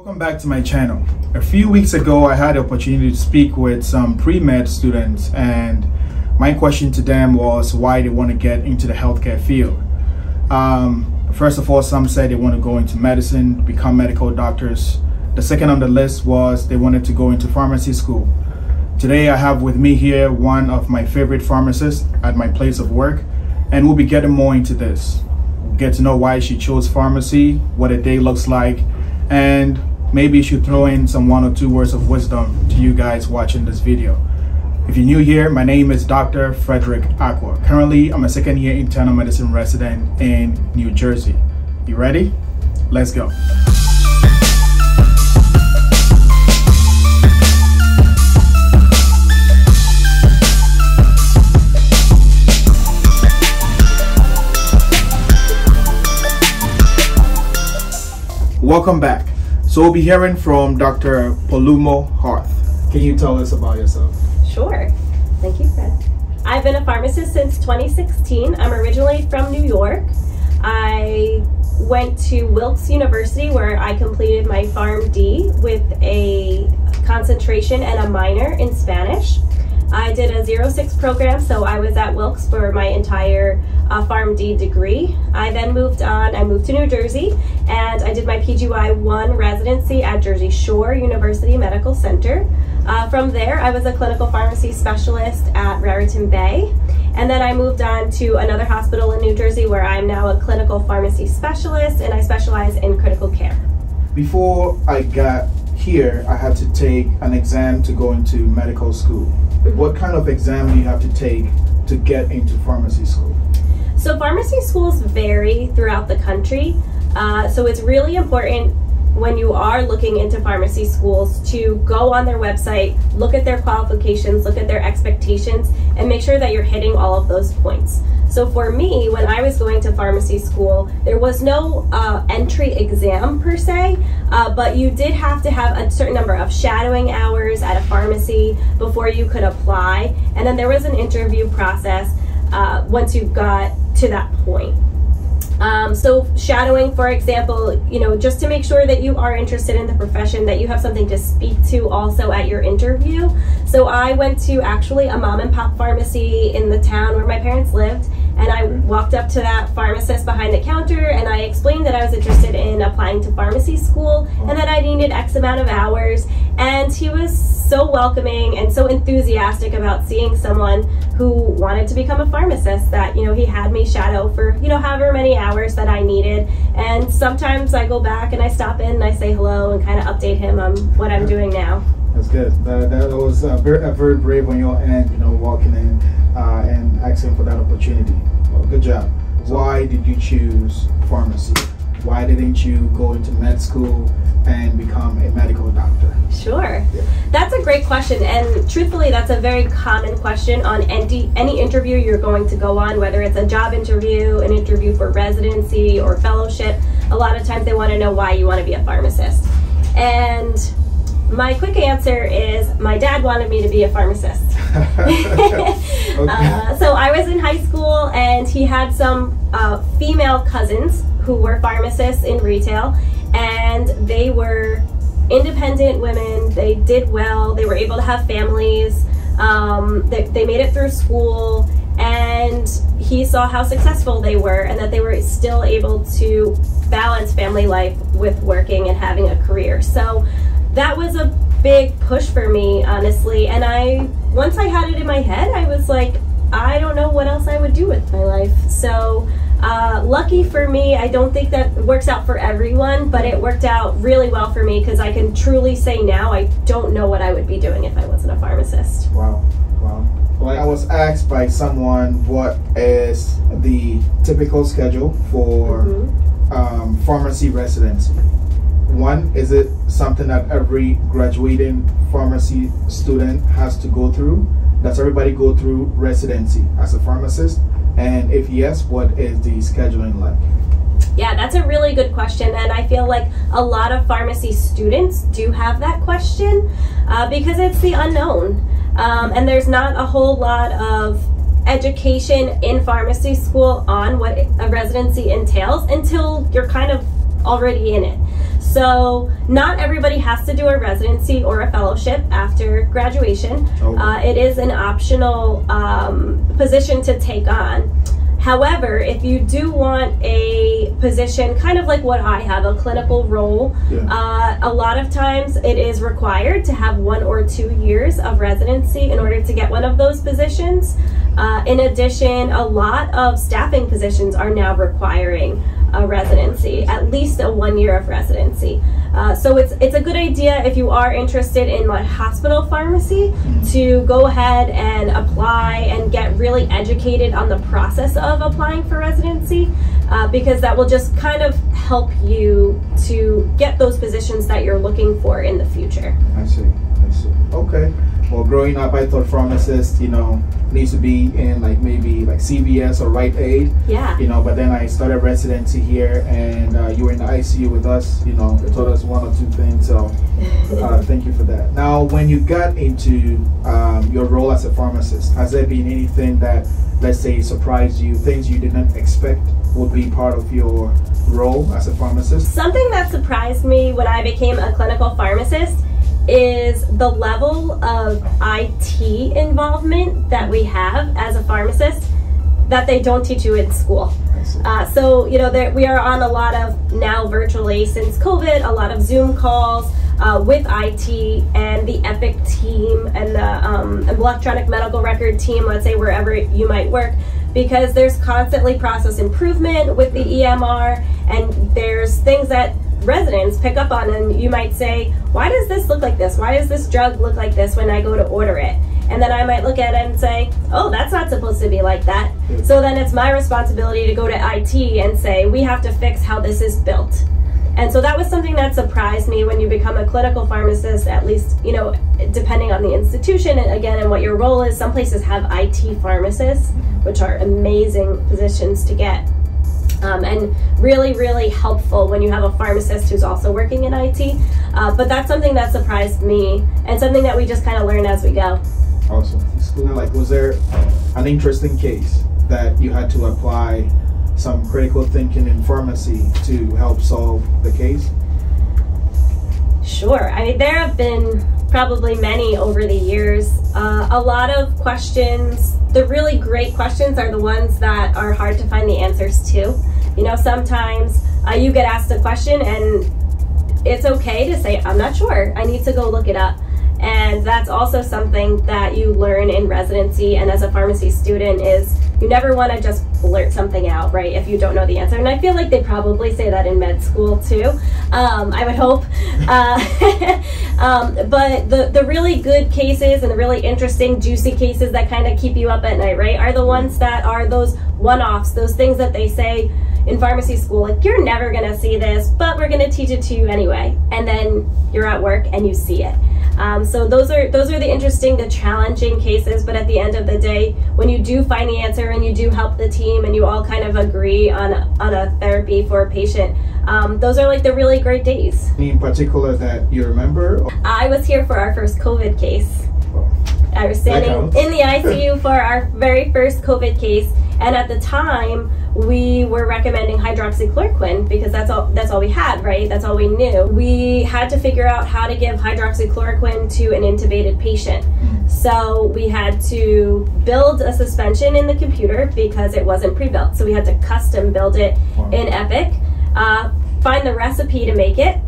Welcome back to my channel. A few weeks ago, I had the opportunity to speak with some pre-med students, and my question to them was why they want to get into the healthcare field. First of all, some said they want to go into medicine, become medical doctors. The second on the list was they wanted to go into pharmacy school. Today, I have with me here one of my favorite pharmacists at my place of work, and we'll be getting more into this. We'll get to know why she chose pharmacy, what a day looks like, and maybe you should throw in some 1 or 2 words of wisdom to you guys watching this video. If you're new here, my name is Dr. Frederick Acquah. Currently, I'm a second-year internal medicine resident in New Jersey. You ready? Let's go. Welcome back. So we'll be hearing from Dr. Palummo-Harth. Can you tell us about yourself? Sure. Thank you, Fred. I've been a pharmacist since 2016. I'm originally from New York. I went to Wilkes University where I completed my Pharm.D with a concentration and a minor in Spanish. I did a 06 program, so I was at Wilkes for my entire Pharm.D degree. I then moved on. I moved to New Jersey, and I did my PGY-1 residency at Jersey Shore University Medical Center. From there, I was a clinical pharmacy specialist at Raritan Bay, and then I moved on to another hospital in New Jersey where I'm now a clinical pharmacy specialist, and I specialize in critical care. Before I got here, I had to take an exam to go into medical school. What kind of exam do you have to take to get into pharmacy school? So pharmacy schools vary throughout the country. So it's really important when you are looking into pharmacy schools to go on their website, look at their qualifications, look at their expectations, and make sure that you're hitting all of those points. So for me, when I was going to pharmacy school, there was no entry exam per se, but you did have to have a certain number of shadowing hours at a pharmacy before you could apply. And then there was an interview process once you got to that point. So shadowing, for example, just to make sure that you are interested in the profession, that you have something to speak to also at your interview. So I went to actually a mom and pop pharmacy in the town where my parents lived, and I walked up to that pharmacist behind the counter and I explained that I was interested in applying to pharmacy school and that I needed X amount of hours. And he was so welcoming and so enthusiastic about seeing someone who wanted to become a pharmacist that, he had me shadow for, however many hours that I needed. And sometimes I go back and I stop in and I say hello and kind of update him on what I'm doing now. That's good. That was very brave on your end, walking in and asking for that opportunity. Well, good job. Why did you choose pharmacy? Why didn't you go into med school and become a medical doctor? Sure. Yeah. That's a great question, and truthfully that's a very common question on any interview you're going to go on, whether it's a job interview, an interview for residency or fellowship. A lot of times they want to know why you want to be a pharmacist. And my quick answer is my dad wanted me to be a pharmacist. So I was in high school and he had some female cousins who were pharmacists in retail, and they were independent women. They did well. They were able to have families. They made it through school, and he saw how successful they were and that they were still able to balance family life with working and having a career. So that was a big push for me, honestly. And once I had it in my head, I was like, I don't know what else I would do with my life. So lucky for me, I don't think that works out for everyone, but it worked out really well for me because I can truly say now I don't know what I would be doing if I wasn't a pharmacist. Wow. Well, I was asked by someone what is the typical schedule for pharmacy residency. One, is it something that every graduating pharmacy student has to go through? Does everybody go through residency as a pharmacist? And if yes, what is the scheduling like? Yeah, that's a really good question, and I feel like a lot of pharmacy students do have that question because it's the unknown. And there's not a whole lot of education in pharmacy school on what a residency entails until you're kind of already in it. So not everybody has to do a residency or a fellowship after graduation. It is an optional position to take on. However, if you do want a position, kind of like what I have, a clinical role, a lot of times it is required to have 1 or 2 years of residency in order to get one of those positions. In addition, a lot of staffing positions are now requiring a residency, at least a 1 year of residency. So it's a good idea if you are interested in like hospital pharmacy to go ahead and apply and get really educated on the process of applying for residency, because that will just kind of help you to get those positions that you're looking for in the future. I see. Okay. Well, growing up, I thought pharmacist, needs to be in maybe CVS or Rite Aid. Yeah. But then I started residency here, and you were in the ICU with us. You taught us 1 or 2 things. So thank you for that. Now, when you got into your role as a pharmacist, has there been anything that, let's say, surprised you? Things you didn't expect would be part of your role as a pharmacist? Something that surprised me when I became a clinical pharmacist is the level of IT involvement that we have as a pharmacist that they don't teach you in school. So, we are on a lot of, now virtually since COVID, a lot of Zoom calls with IT and the Epic team and the electronic medical record team, let's say wherever you might work, because there's constantly process improvement with the EMR, and there's things that residents pick up on, and you might say, why does this look like this? Why does this drug look like this when I go to order it? And then I might look at it and say, oh, that's not supposed to be like that. So then it's my responsibility to go to IT and say, we have to fix how this is built. And so that was something that surprised me when you become a clinical pharmacist, at least, depending on the institution and again, and what your role is. Some places have IT pharmacists, which are amazing positions to get. And really, really helpful when you have a pharmacist who's also working in IT. But that's something that surprised me, and something that we just kind of learn as we go. Awesome. Was there an interesting case that you had to apply some critical thinking in pharmacy to help solve the case? Sure. I mean, there have been probably many over the years. A lot of questions, the really great questions are the ones that are hard to find the answers to. Sometimes you get asked a question and it's okay to say, I'm not sure, I need to go look it up. And that's also something that you learn in residency and as a pharmacy student is you never want to just blurt something out, right, if you don't know the answer. And I feel like they probably say that in med school too, I would hope. But the really good cases and the really interesting, juicy cases that kind of keep you up at night, right, are the ones that are those one-offs, those things that they say in pharmacy school, like, you're never going to see this, but we're going to teach it to you anyway. And then you're at work and you see it. So those are the interesting, the challenging cases, but at the end of the day, when you do find the answer and you do help the team and you all kind of agree on a therapy for a patient, those are like the really great days. Any in particular that you remember? I was here for our first COVID case. I was standing in the ICU for our very first COVID case, and at the time we were recommending hydroxychloroquine because that's all we had, right? That's all we knew. We had to figure out how to give hydroxychloroquine to an intubated patient. So we had to build a suspension in the computer because it wasn't pre-built. So we had to custom build it in Epic, find the recipe to make it,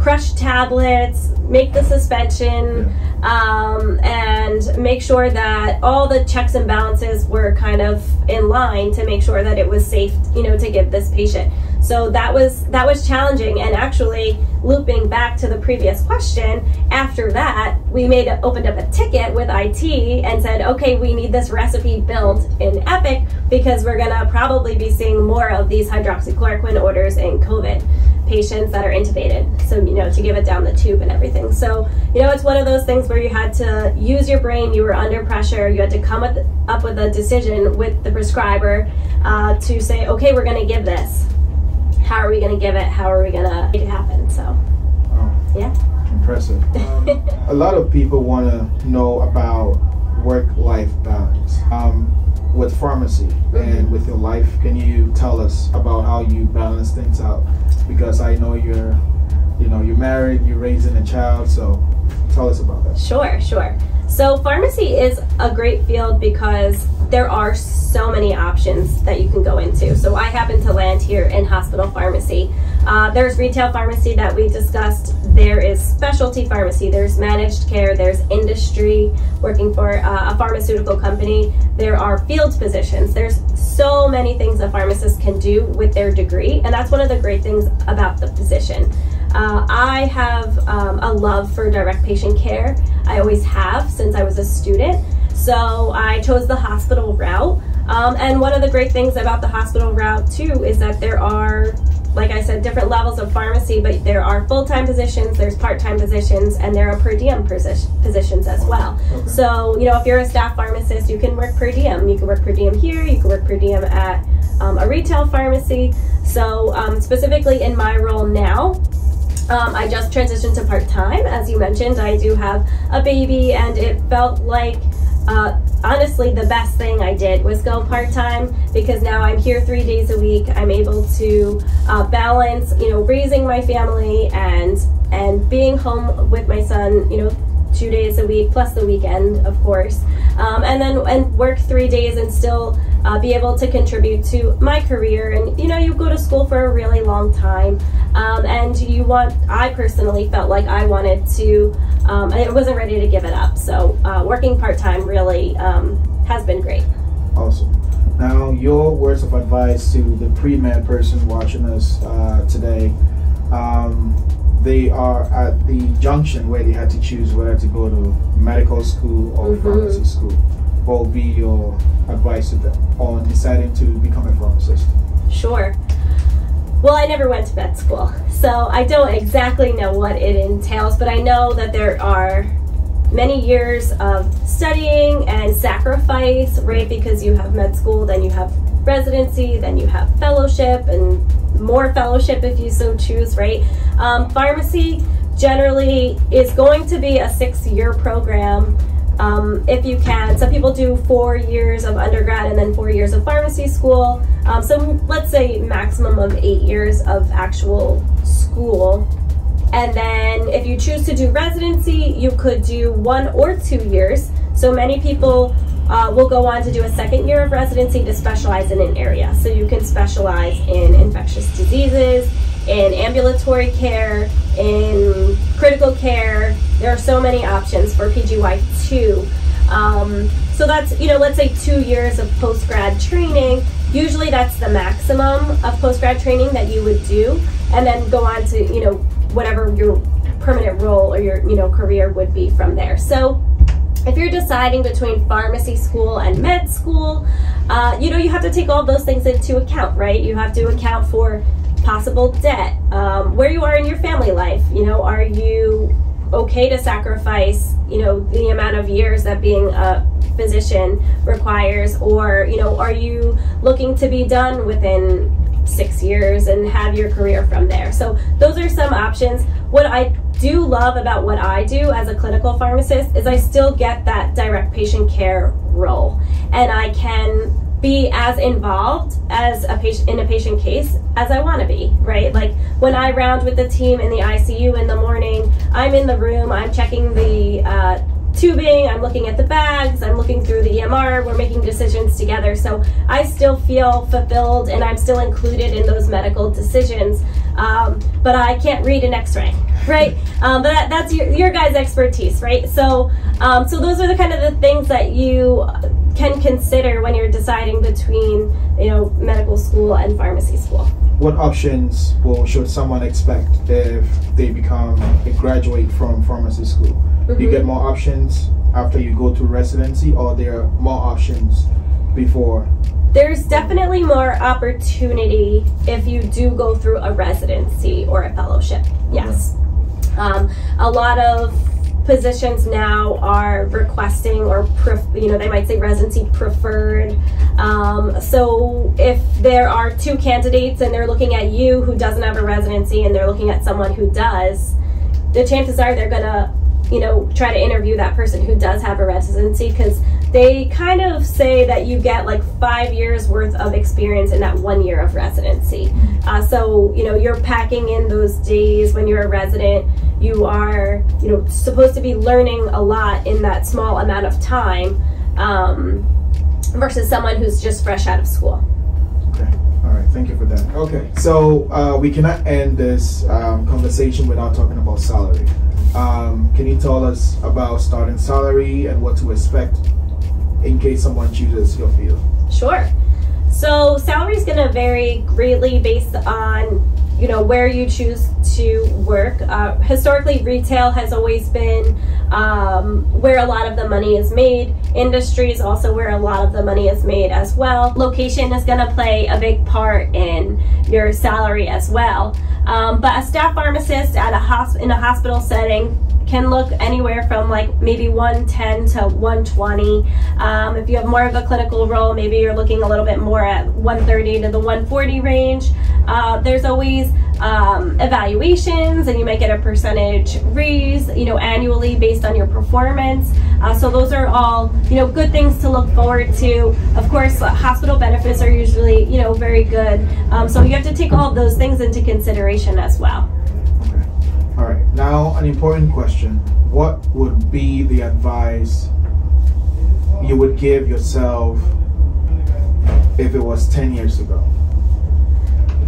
crush tablets, make the suspension, and make sure that all the checks and balances were kind of in line to make sure that it was safe, to give this patient. So that was challenging. And actually, looping back to the previous question, after that, we opened up a ticket with IT and said, okay, we need this recipe built in Epic because we're gonna probably be seeing more of these hydroxychloroquine orders in COVID patients that are intubated, so to give it down the tube and everything. So it's one of those things where you had to use your brain, you were under pressure, you had to come up with a decision with the prescriber to say, okay, we're going to give this. How are we going to give it? How are we going to make it happen? So yeah, impressive. A lot of people want to know about work-life balance. With pharmacy and with your life, can you tell us about how you balance things out? Because I know you're you know, you're married, you're raising a child, so tell us about that. Sure. So pharmacy is a great field because there are so many options that you can go into. So I happen to land here in hospital pharmacy. There's retail pharmacy that we discussed. There is specialty pharmacy. There's managed care. There's industry, working for a pharmaceutical company. There are field positions. There's so many things a pharmacist can do with their degree, and that's one of the great things about the position. I have a love for direct patient care. I always have since I was a student. So I chose the hospital route. And one of the great things about the hospital route too is that there are, like I said, different levels of pharmacy, but there are full-time positions, there's part-time positions, and there are per diem positions as well. Okay. So, you know, if you're a staff pharmacist, you can work per diem. You can work per diem here, you can work per diem at a retail pharmacy. So specifically in my role now, I just transitioned to part-time. As you mentioned, I do have a baby, and it felt like honestly the best thing I did was go part-time, because now I'm here 3 days a week. I'm able to balance, you know, raising my family and being home with my son, you know, 2 days a week plus the weekend, of course, and work 3 days and still be able to contribute to my career. And you know, you go to school for a really long time, and I personally felt like I wanted to, I wasn't ready to give it up. So working part-time really has been great. Awesome. Now, your words of advice to the pre-med person watching us today. They are at the junction where they had to choose whether to go to medical school or pharmacy school. What would be your advice to them on deciding to become a pharmacist? Sure. Well, I never went to med school, so I don't exactly know what it entails, but I know that there are many years of studying and sacrifice, right? Because you have med school, then you have residency, then you have fellowship, and more fellowship if you so choose, right? Pharmacy generally is going to be a 6-year program if you can. Some people do 4 years of undergrad and then 4 years of pharmacy school. So let's say maximum of 8 years of actual school. And then if you choose to do residency, you could do 1 or 2 years. So many people will go on to do a 2nd year of residency to specialize in an area. So you can specialize in infectious diseases, in ambulatory care, in critical care. There are so many options for PGY2. So that's, you know, let's say 2 years of post-grad training. Usually that's the maximum of post-grad training that you would do, and then go on to, you know, whatever your permanent role or your, you know, career would be from there. So if you're deciding between pharmacy school and med school, you know, you have to take all those things into account, right? You have to account for possible debt, where you are in your family life. You know, are you okay to sacrifice, you know, the amount of years that being a physician requires, or, you know, are you looking to be done within 6 years and have your career from there? So those are some options. What I do love about what I do as a clinical pharmacist is I still get that direct patient care role, and I can be as involved as a patient in a patient case as I want to be, right? Like when I round with the team in the ICU in the morning, I'm in the room, I'm checking the tubing, I'm looking at the bags, I'm looking through the EMR, we're making decisions together. So I still feel fulfilled and I'm still included in those medical decisions, but I can't read an x-ray, right? But that's your guys' expertise, right? So so those are the kind of the things that you can consider when you're deciding between, you know, medical school and pharmacy school. What options should someone expect if they become a graduate from pharmacy school? Do you get more options after you go to residency, or there are more options before? There's definitely more opportunity if you do go through a residency or a fellowship, yes. A lot of positions now are requesting, or you know, they might say residency preferred. So if there are 2 candidates and they're looking at you who doesn't have a residency and they're looking at someone who does, the chances are they're gonna, you know, try to interview that person who does have a residency, because they kind of say that you get like 5 years worth of experience in that 1 year of residency. So, you know, you're packing in those days when you're a resident. You are, you know, supposed to be learning a lot in that small amount of time versus someone who's just fresh out of school. Okay. All right. Thank you for that. Okay. So we cannot end this conversation without talking about salary. Can you tell us about starting salary and what to expect in case someone chooses your field? Sure. So salary is going to vary greatly based on, you know, where you choose to work. Historically, retail has always been where a lot of the money is made. Industry is also where a lot of the money is made as well. Location is going to play a big part in your salary as well. But a staff pharmacist at in a hospital setting can look anywhere from like maybe 110 to 120. If you have more of a clinical role, maybe you're looking a little bit more at 130 to the 140 range. There's always evaluations, and you might get a percentage raise, you know, annually based on your performance. So those are all, you know, good things to look forward to. Of course, hospital benefits are usually, you know, very good. So you have to take all of those things into consideration as well. All right, now an important question. What would be the advice you would give yourself if it was 10 years ago?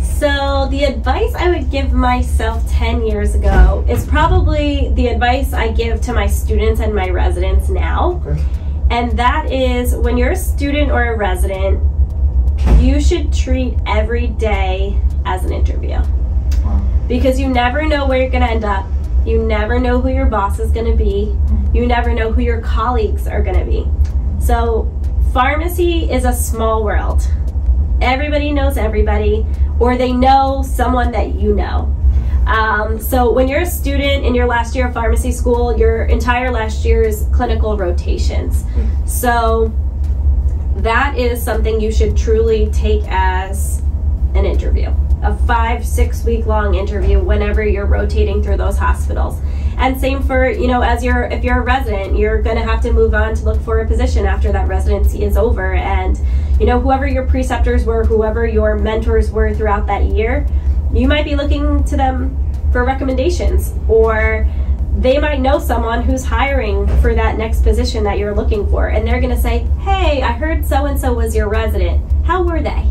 So the advice I would give myself 10 years ago is probably the advice I give to my students and my residents now. Okay. And that is, when you're a student or a resident, you should treat every day as an interview. Because you never know where you're going to end up. You never know who your boss is going to be. You never know who your colleagues are going to be. So pharmacy is a small world. Everybody knows everybody, or they know someone that you know. So when you're a student in your last year of pharmacy school, your entire last year is clinical rotations. So that is something you should truly take as an interview. A 5-6 week long interview whenever you're rotating through those hospitals. And same for, you know, if you're a resident, you're going to have to move on to look for a position after that residency is over. And, you know, whoever your preceptors were, whoever your mentors were throughout that year, you might be looking to them for recommendations, or they might know someone who's hiring for that next position that you're looking for. And they're going to say, hey, I heard so-and-so was your resident. How were they?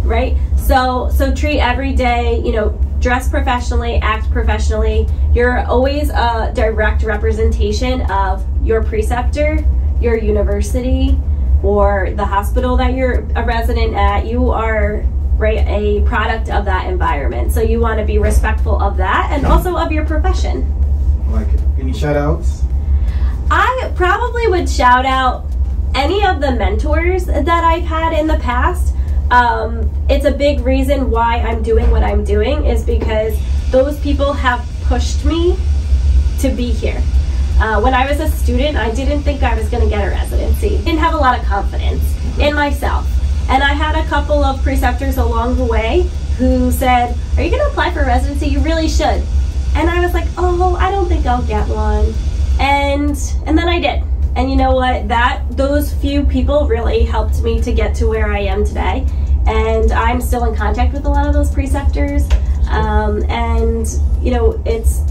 Right? So treat every day, you know, dress professionally, act professionally. You're always a direct representation of your preceptor, your university, or the hospital that you're a resident at. You are, right, a product of that environment. So you want to be respectful of that and also of your profession. I like it. Any shout outs? I probably would shout out any of the mentors that I've had in the past. It's a big reason why I'm doing what I'm doing, is because those people have pushed me to be here. When I was a student, I didn't think I was going to get a residency. Didn't have a lot of confidence in myself. And I had a couple of preceptors along the way who said, are you going to apply for residency? You really should. And I was like, oh, I don't think I'll get one. And then I did. And you know what? Those few people really helped me to get to where I am today. And I'm still in contact with a lot of those preceptors. And you know,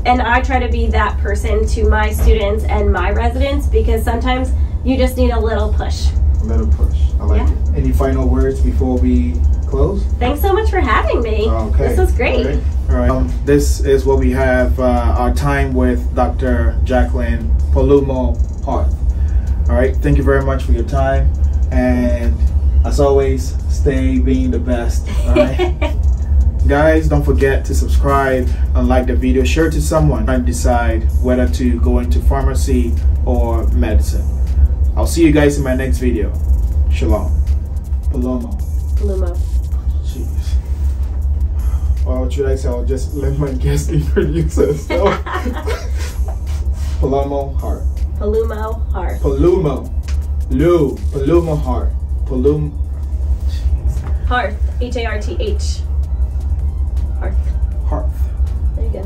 and I try to be that person to my students and my residents, because sometimes you just need a little push. A little push. I like it. Any final words before we close? Thanks so much for having me. Okay. This was great. All right. This is what we have, our time with Dr. Jaclyn Polummo-Harth. All right. Thank you very much for your time. And as always, stay being the best. All right. Guys, don't forget to subscribe and like the video. Share it to someone and decide whether to go into pharmacy or medicine. I'll see you guys in my next video. Shalom. Palummo. Jeez. Well, what should I say? I'll just let my guest introduce herself. Palummo-Harth. Palummo-Harth. Palummo-Harth. Harth. H-A-R-T-H. Harth. There you go.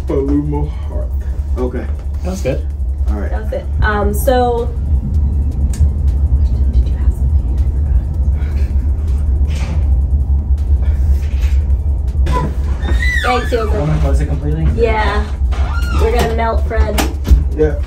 Palummo-Harth. Okay. That was good. All right. That was it. So, did you ask me? Thanks, Want Yoga. to close it completely? Yeah. We're gonna melt Fred. Yeah.